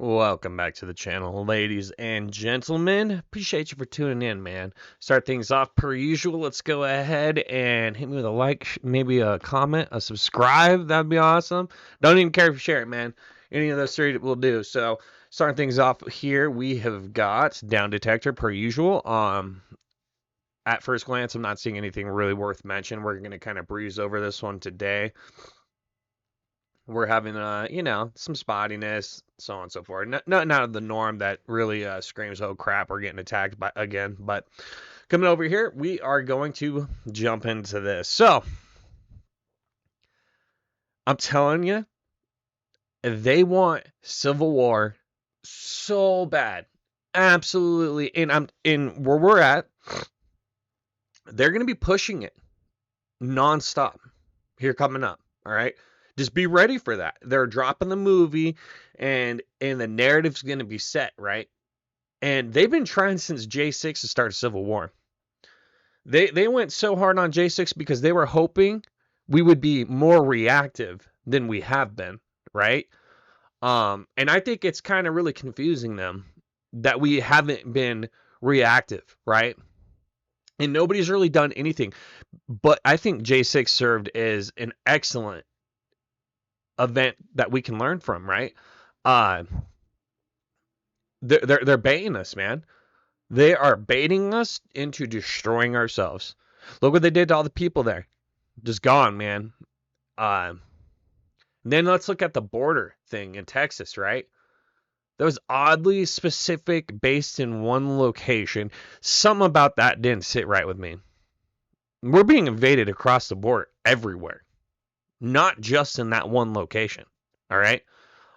Welcome back to the channel, ladies and gentlemen. Appreciate you for tuning in, man. Start things off per usual. Let's go ahead and hit me with a like, maybe a comment, a subscribe. That'd be awesome. Don't even care if you share it, man. Any of those three will do. So, starting things off here, we have got down detector per usual. At first glance, I'm not seeing anything really worth mentioning. We're gonna kind of breeze over this one today. We're having some spottiness, so on and so forth. Nothing out of the norm that really screams, oh crap, we're getting attacked by again. But coming over here, we are going to jump into this. So I'm telling you, they want civil war so bad, absolutely. And I'm in where we're at. They're going to be pushing it nonstop here coming up. All right. Just be ready for that. They're dropping the movie and the narrative's going to be set, right? And they've been trying since J6 to start a civil war. They went so hard on J6 because they were hoping we would be more reactive than we have been, right? And I think it's kind of really confusing them that we haven't been reactive, right? And nobody's really done anything. But I think J6 served as an excellent event that we can learn from, right? Uh, they're baiting us, man. They are baiting us into destroying ourselves. Look what they did to all the people there. Just gone, man. Then let's look at the border thing in Texas, right? That was oddly specific, based in one location. Something about that didn't sit right with me. We're being invaded across the border everywhere, not just in that one location. All right.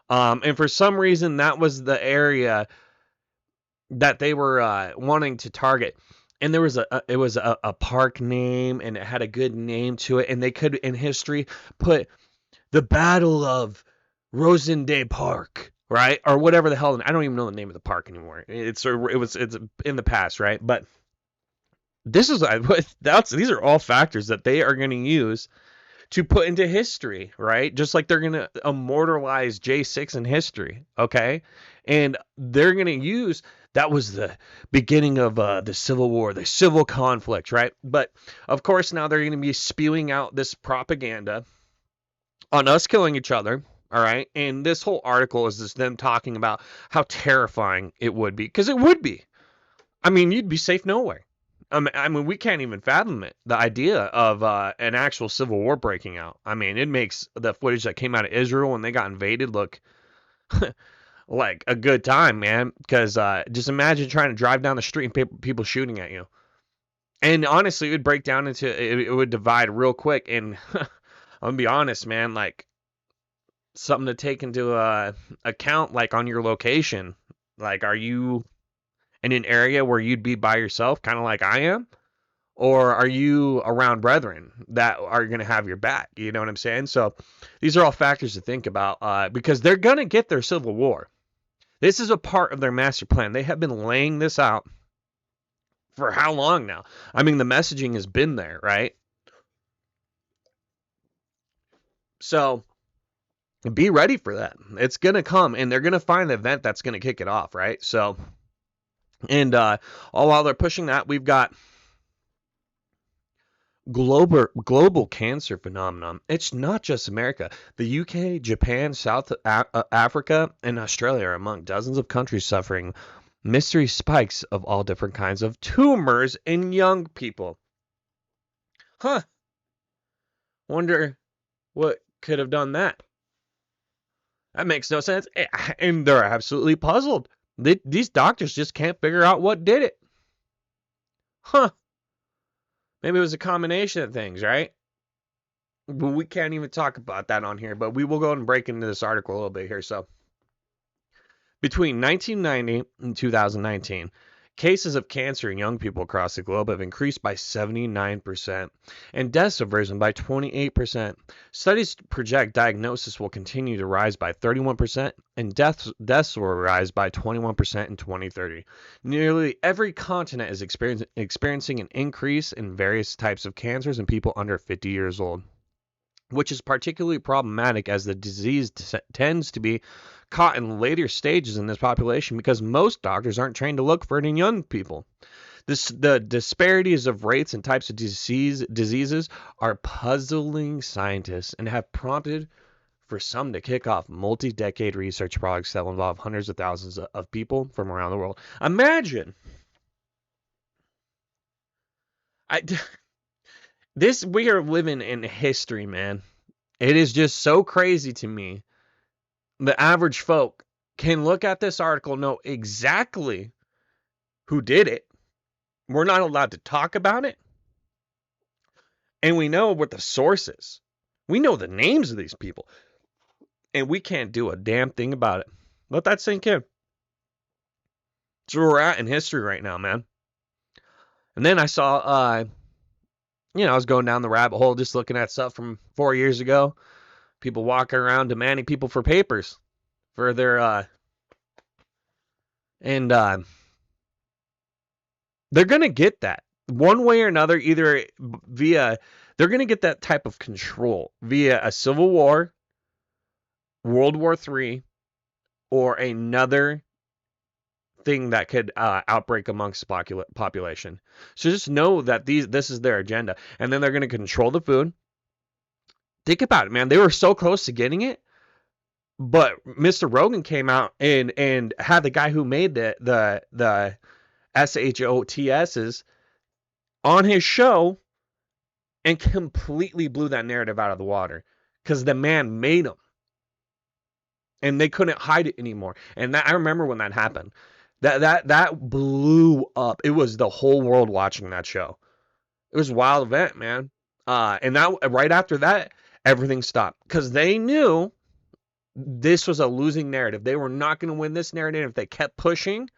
And for some reason, that was the area that they were wanting to target. And there was a park name, and it had a good name to it, and they could in history put the Battle of Rosenday Park, right, or whatever the hell. I don't even know the name of the park anymore. It's in the past, right? But these are all factors that they are going to use to put into history, right? Just like they're going to immortalize J6 in history, okay? And they're going to use that was the beginning of the Civil War, the civil conflict, right? But of course, now they're going to be spewing out this propaganda on us killing each other, all right? And this whole article is just them talking about how terrifying it would be, because it would be. I mean, you'd be safe nowhere. I mean, we can't even fathom it. The idea of an actual civil war breaking out. I mean, it makes the footage that came out of Israel when they got invaded look like a good time, man. Because just imagine trying to drive down the street and people shooting at you. And honestly, it would break down into it would divide real quick. And I'm gonna be honest, man. Like something to take into account, like on your location. Like, are you in an area where you'd be by yourself, kind of like I am? Or are you around brethren that are going to have your back? You know what I'm saying? So these are all factors to think about because they're going to get their civil war. This is a part of their master plan. They have been laying this out for how long now? I mean, the messaging has been there, right? So be ready for that. It's going to come, and they're going to find the event that's going to kick it off, right? So, and all while they're pushing that, we've got global cancer phenomenon. It's not just America. The UK, Japan, South Africa, and Australia are among dozens of countries suffering mystery spikes of all different kinds of tumors in young people. Huh. Wonder what could have done that. That makes no sense. And they're absolutely puzzled. These doctors just can't figure out what did it. Huh. Maybe it was a combination of things, right? But we can't even talk about that on here, but we will go and break into this article a little bit here. So, between 1990 and 2019, cases of cancer in young people across the globe have increased by 79%, and deaths have risen by 28%. Studies project diagnosis will continue to rise by 31%, and deaths will rise by 21% in 2030. Nearly every continent is experiencing an increase in various types of cancers in people under 50 years old, which is particularly problematic as the disease tends to be caught in later stages in this population because most doctors aren't trained to look for it in young people. The disparities of rates and types of diseases are puzzling scientists and have prompted for some to kick off multi-decade research projects that will involve hundreds of thousands of people from around the world. Imagine, I, we are living in history, man. It is just so crazy to me. The average folk can look at this article, know exactly who did it. We're not allowed to talk about it. And we know what the source is. We know the names of these people. And we can't do a damn thing about it. Let that sink in. That's where we're at in history right now, man. And then I saw, I was going down the rabbit hole just looking at stuff from 4 years ago. People walking around demanding people for papers for their, they're going to get that one way or another, either via, they're going to get that type of control via a civil war, World War III, or another thing that could outbreak amongst population. So just know that this is their agenda. And then they're going to control the food. Think about it, man. They were so close to getting it. But Mr. Rogan came out and had the guy who made the SHOTSs on his show and completely blew that narrative out of the water because the man made them. And they couldn't hide it anymore. And I remember when that happened. That blew up. It was the whole world watching that show. It was a wild event, man. And that right after that, everything stopped because they knew this was a losing narrative. They were not going to win this narrative. If they kept pushing,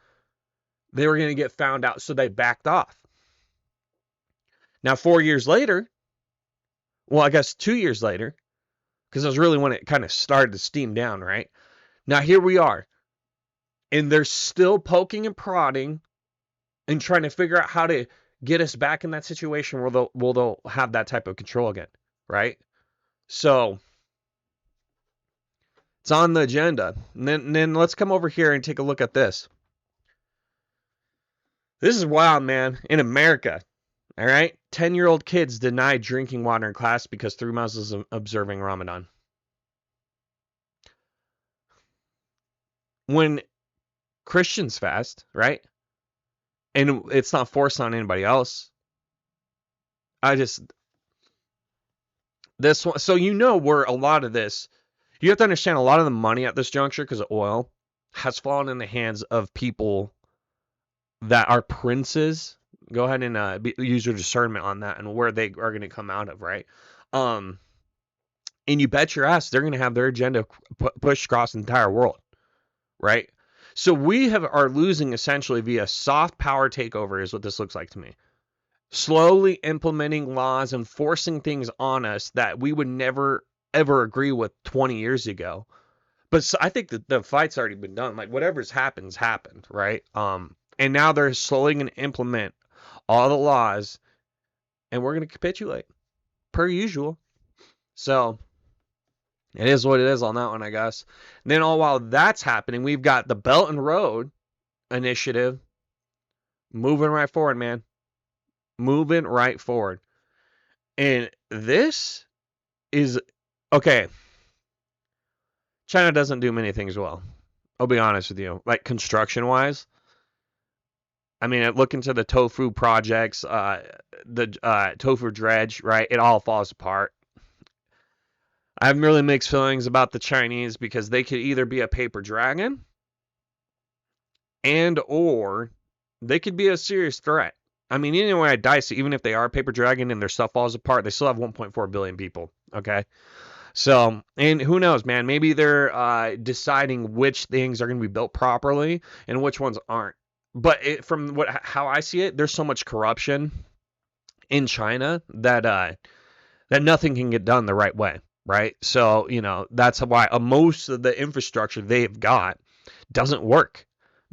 they were going to get found out. So they backed off. Now, 4 years later, well, I guess 2 years later, because it was really when it kind of started to steam down, right? Now, here we are. And they're still poking and prodding and trying to figure out how to get us back in that situation where they'll have that type of control again, right? So it's on the agenda. And then let's come over here and take a look at this. This is wild, man. In America, all right? 10-year-old kids denied drinking water in class because 3 Muslims observing Ramadan. When Christians fast, right? And it's not forced on anybody else. This one, so where a lot of this, you have to understand a lot of the money at this juncture because of oil has fallen in the hands of people that are princes. Go ahead and use your discernment on that and where they are going to come out of, right? And you bet your ass they're going to have their agenda pushed across the entire world, right? So we are losing essentially via soft power takeover is what this looks like to me. Slowly implementing laws and forcing things on us that we would never, ever agree with 20 years ago. But I think that the fight's already been done. Like whatever's happened, right? And now they're slowly going to implement all the laws and we're going to capitulate per usual. So it is what it is on that one, I guess. And then all while that's happening, we've got the Belt and Road Initiative moving right forward, man. Moving right forward. And this is, okay, China doesn't do many things well. I'll be honest with you. Like construction-wise, I mean, look into the tofu projects, the tofu dredge, right? It all falls apart. I have really mixed feelings about the Chinese because they could either be a paper dragon and or they could be a serious threat. I mean, anyway, I dice it, even if they are a paper dragon and their stuff falls apart, they still have 1.4 billion people, okay? So, and who knows, man, maybe they're deciding which things are going to be built properly and which ones aren't. But how I see it, there's so much corruption in China that nothing can get done the right way. Right. So, that's why most of the infrastructure they've got doesn't work.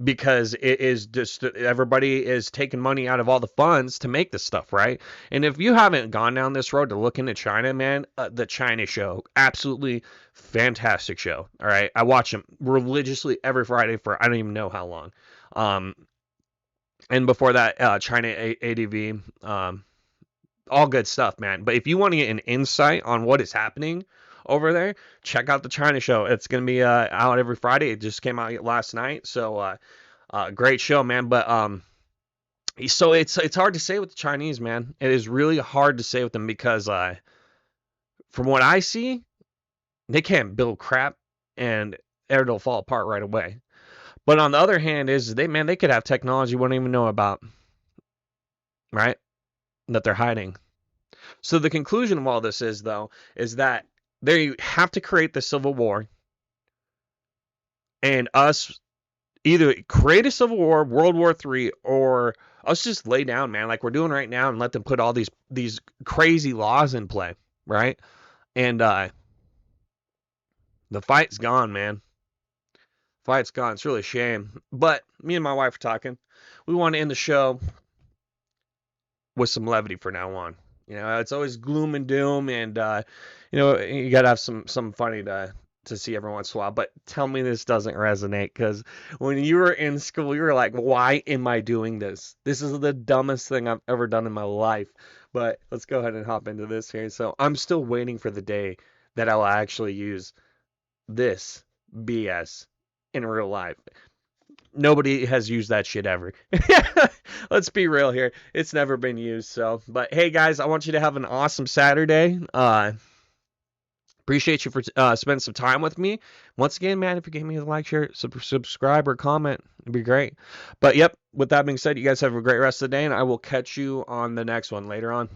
because it is just everybody is taking money out of all the funds to make this stuff, right? And if you haven't gone down this road to look into China, man, the China show, absolutely fantastic show. All right, I watch them religiously every Friday for I don't even know how long. Um, and before that, China ADV, all good stuff, man. But if you want to get an insight on what is happening over there, check out the China show. It's gonna be out every Friday. It just came out last night, so great show, man. But so it's hard to say with the Chinese, man. It is really hard to say with them because from what I see, they can't build crap and it'll fall apart right away. But on the other hand, is they could have technology we don't even know about, right? That they're hiding. So the conclusion of all this is though is that they have to create the civil war and us either create a civil war, World War III, or us just lay down, man, like we're doing right now, and let them put all these crazy laws in play, right? And the fight's gone, man. Fight's gone. It's really a shame. But me and my wife are talking. We want to end the show with some levity for now on. You know, it's always gloom and doom, and you gotta have some funny to see every once in a while. But tell me this doesn't resonate, because when you were in school, you were like, "Why am I doing this? This is the dumbest thing I've ever done in my life." But let's go ahead and hop into this here. So I'm still waiting for the day that I'll actually use this BS in real life. Nobody has used that shit ever. Let's be real here. It's never been used. So, but hey guys, I want you to have an awesome Saturday. Appreciate you for spending some time with me. Once again, man, if you gave me a like, share, subscribe, or comment, it'd be great. But yep, with that being said, you guys have a great rest of the day, and I will catch you on the next one later on.